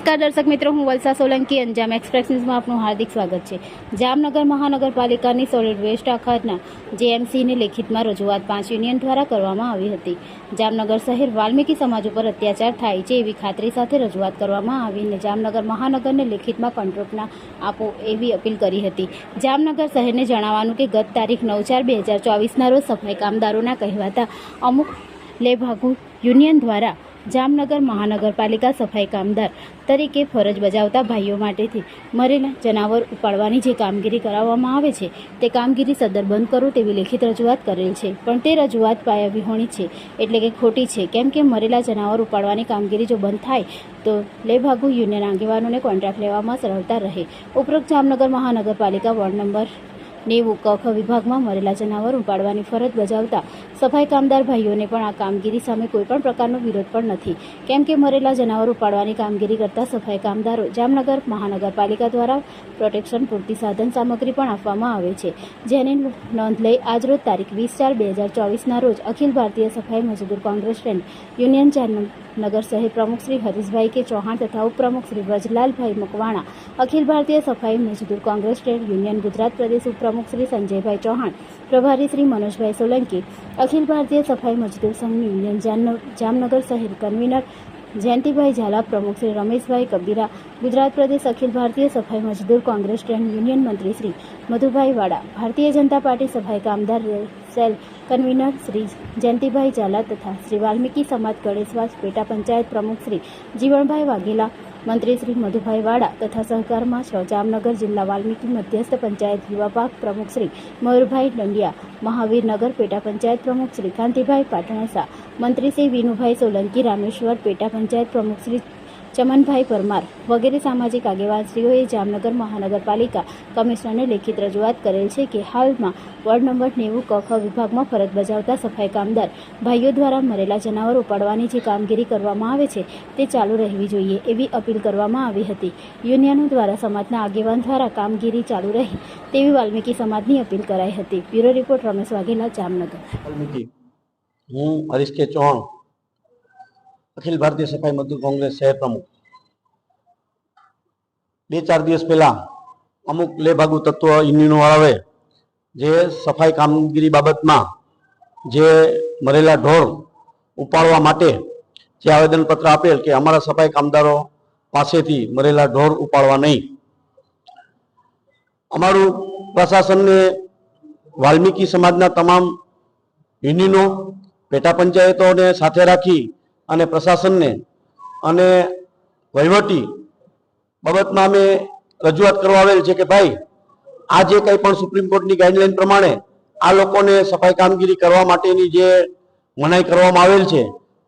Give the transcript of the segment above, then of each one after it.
નમસ્કાર દર્શક મિત્રો, હું વલસા સોલંકી અંજામ એક્સપ્રેસ ન્યૂઝમાં આપનું હાર્દિક સ્વાગત છે। જામનગર મહાનગરપાલિકાની સોલિડ વેસ્ટ અખાતના જેએમસીની લેખિતમાં રજૂઆત 5 યુનિયન દ્વારા કરવામાં આવી હતી। જામનગર શહેર વાલ્મીકી સમાજ ઉપર અત્યાચાર થાય છે એવી ખાતરી સાથે રજૂઆત કરવામાં આવીને જામનગર મહાનગરને લેખિતમાં કોન્ટ્રાક્ટના આપો એવી અપીલ કરી હતી। જામનગર શહેરને જણાવવાનું કે ગત તારીખ 9/4/2024ના રોજ સફાઈ કામદારોના કહેવાતા અમુક લેભાગુ યુનિયન દ્વારા જામનગર મહાનગરપાલિકા સફાઈ કામદાર તરીકે ફરજ બજાવતા ભાઈઓ માટેથી મરેલા જનાવર ઉપાડવાની જે કામગીરી કરાવવામાં આવે છે તે કામગીરી સદર બંધ કરો તેવી લેખિત રજૂઆત કરેલ છે, પણ તે રજૂઆત પાયા વિહોણી છે, એટલે કે ખોટી છે। કેમ કે મરેલા જનાવર ઉપાડવાની કામગીરી જો બંધ થાય તો લેભાગુ યુનિયન આગેવાનોને કોન્ટ્રાક્ટ લેવામાં સરળતા રહે। ઉપરોક્ત જામનગર મહાનગરપાલિકા વોર્ડ નંબર 90 ક વિભાગમાં મરેલા જનાવર ઉપાડવાની ફરજ બજાવતા સફાઈ કામદાર ભાઈઓને પણ આ કામગીરી સામે કોઈપણ પ્રકારનો વિરોધ પણ નથી, કેમ કે મરેલા જનાવર ઉપાડવાની કામગીરી કરતા સફાઈ કામદારો જામનગર મહાનગરપાલિકા દ્વારા પ્રોટેક્શન પૂરતી સાધન સામગ્રી પણ આપવામાં આવે છે, જેની નોંધ લઈ આજરોજ તારીખ 20/4/2024ના રોજ અખિલ ભારતીય સફાઈ મજદૂર કોંગ્રેસ ટ્રેડ યુનિયન જામનગર શહેર પ્રમુખ શ્રી હરીશભાઈ કે ચૌહાણ તથા ઉપપ્રમુખ શ્રી વ્રજલાલભાઈ મકવાણા, અખિલ ભારતીય સફાઈ મજદૂર કોંગ્રેસ ટ્રેડ યુનિયન ગુજરાત પ્રદેશ ઉપપ્રમુખ શ્રી સંજયભાઈ ચૌહાણ, પ્રભારી શ્રી મનોજભાઈ સોલંકી, અખિલ ભારતીય સફાઈ મજદૂર સંઘની યુનિયન જામનગર શહેર કન્વીનર જયંતિભાઈ ઝાલા, પ્રમુખ શ્રી રમેશભાઈ કબીરા, ગુજરાત પ્રદેશ અખિલ ભારતીય સફાઈ મજદૂર કોંગ્રેસ ટ્રેડ યુનિયન મંત્રી શ્રી મધુભાઈ વાડા, ભારતીય જનતા પાર્ટી સફાઈ કામદાર સેલ કન્વીનર શ્રી જયંતિભાઈ ઝાલા તથા શ્રી વાલ્મીકી સમાજ ગણેશવાસ પેટા પંચાયત પ્રમુખ શ્રી જીવણભાઈ વાઘેલા, મંત્રી શ્રી મધુભાઈ વાડા તથા સહકારમાં જામનગર જિલ્લા વાલ્મીકી મધ્યસ્થ પંચાયત યુવા પાક પ્રમુખ શ્રી મયુરભાઈ ડંડિયા, મહાવીરનગર પેટા પંચાયત પ્રમુખ શ્રી કાંતિભાઈ પાટણસા, મંત્રી શ્રી વિનુભાઈ સોલંકી, રામેશ્વર પેટા પંચાયત પ્રમુખ શ્રી ચમનભાઈ પરમાર વગેરે સામાજિક આગેવાનશ્રીઓએ જામનગર મહાનગરપાલિકા કમિશનરને લેખિત રજૂઆત કરેલ છે કે હાલમાં વોર્ડ નંબર 90 ક વિભાગમાં ફરજ બજાવતા સફાઈ કામદાર ભાઈઓ દ્વારા મરેલા જનાવર ઉપાડવાની જે કામગીરી કરવામાં આવે છે તે ચાલુ રહેવી જોઈએ એવી અપીલ કરવામાં આવી હતી। યુનિયનો દ્વારા સમાજના આગેવાન દ્વારા કામગીરી ચાલુ રહે તેવી વાલ્મીકી સમાજની અપીલ કરાઈ હતી। Bureau report Ramesh Vaghela, Jamnagar. હું હરીશ કે ચૌહાણ, અખિલ ભારતીય સફાઈ મજદૂર કોંગ્રેસ શહેર પ્રમુખ। 2-4 દિવસ પહેલા અમુક લેભાગુ તત્વ યુનિયનો વાળાએ જે સફાઈ કામગીરી બાબતમાં જે મરેલા ઢોર ઉપાડવા માટે જે આવેદનપત્ર આપેલ કે અમારા સફાઈ કામદારો પાસેથી મરેલા ઢોર ઉપાડવા નહીં। અમારું પ્રશાસનને વાલ્મીકી સમાજના તમામ યુનિયનો પેટા પંચાયતોને સાથે રાખી અને પ્રશાસનને અને વહીવટી બાબતમાં અમે રજૂઆત કરવા આવેલ છે કે ભાઈ આ જે કંઈ પણ સુપ્રીમ કોર્ટની ગાઈડલાઈન પ્રમાણે આ લોકોને સફાઈ કામગીરી કરવા માટેની જે મનાઈ કરવામાં આવેલ છે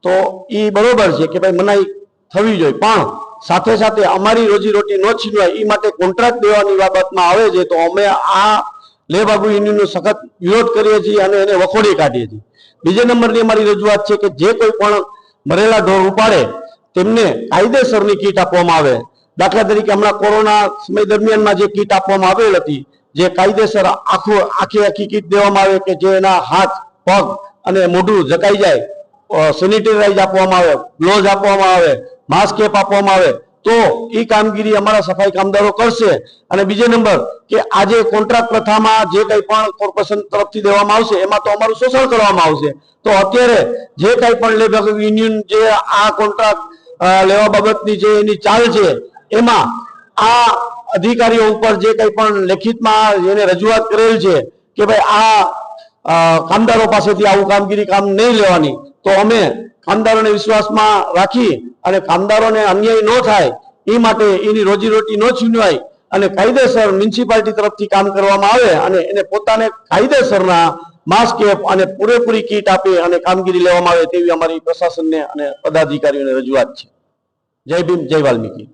તો એ બરોબર છે કે ભાઈ મનાઈ થવી જોઈએ, પણ સાથે સાથે અમારી રોજીરોટી ન છીનવાય એ માટે કોન્ટ્રાક્ટ દેવાની બાબતમાં આવે છે તો અમે આ લેભાગુ યુનિયનનો સખત વિરોધ કરીએ છીએ અને એને વખોડી કાઢીએ છીએ। બીજા નંબરની અમારી રજૂઆત છે કે જે કોઈ પણ મરેલા ઢોર ઉપાડે તેમને કાયદેસરની કીટ આપવામાં આવે। દાખલા તરીકે હમણાં કોરોના સમય દરમિયાનમાં જે કીટ આપવામાં આવેલ હતી, જે કાયદેસર આખી કીટ દેવામાં આવે કે જે એના હાથ, પગ અને મોઢું ઝકાઈ જાય, સેનિટાઈઝ આપવામાં આવે, ગ્લોવ્સ આપવામાં આવે, માસ્ક કેપ આપવામાં આવે તો એ કામગીરી અમારા સફાઈ કામદારો કરશે। અને બીજો નંબર કે આજે કોન્ટ્રાક્ટ પ્રથામાં જે કંઈ પણ કોર્પોરેશન તરફથી દેવામાં આવશે એમાં તો અમારું શોષણ કરવામાં આવશે। તો અત્યારે જે કંઈ પણ લેબર યુનિયન જે આ કોન્ટ્રાક્ટ લેવા બાબતની જે એની ચાલ છે એમાં આ અધિકારીઓ ઉપર જે કંઈ પણ લેખિતમાં એને રજૂઆત કરેલ છે કે ભાઈ આ કામદારો પાસેથી આવું કામગીરી કામ નહીં લેવાની, તો અમે કામદારોને વિશ્વાસમાં રાખી અને કામદારોને અન્યાય ન થાય એ માટે એની રોજીરોટી ન છીનવાય અને કાયદેસર મ્યુનિસિપાલિટી તરફથી કામ કરવામાં આવે અને એને પોતાને કાયદેસરના માસ્ક કેપ અને પૂરેપૂરી કીટ આપી અને કામગીરી લેવામાં આવે તેવી અમારી પ્રશાસનને અને પદાધિકારીઓને રજૂઆત છે। જય ભીમ, જય વાલ્મીકી।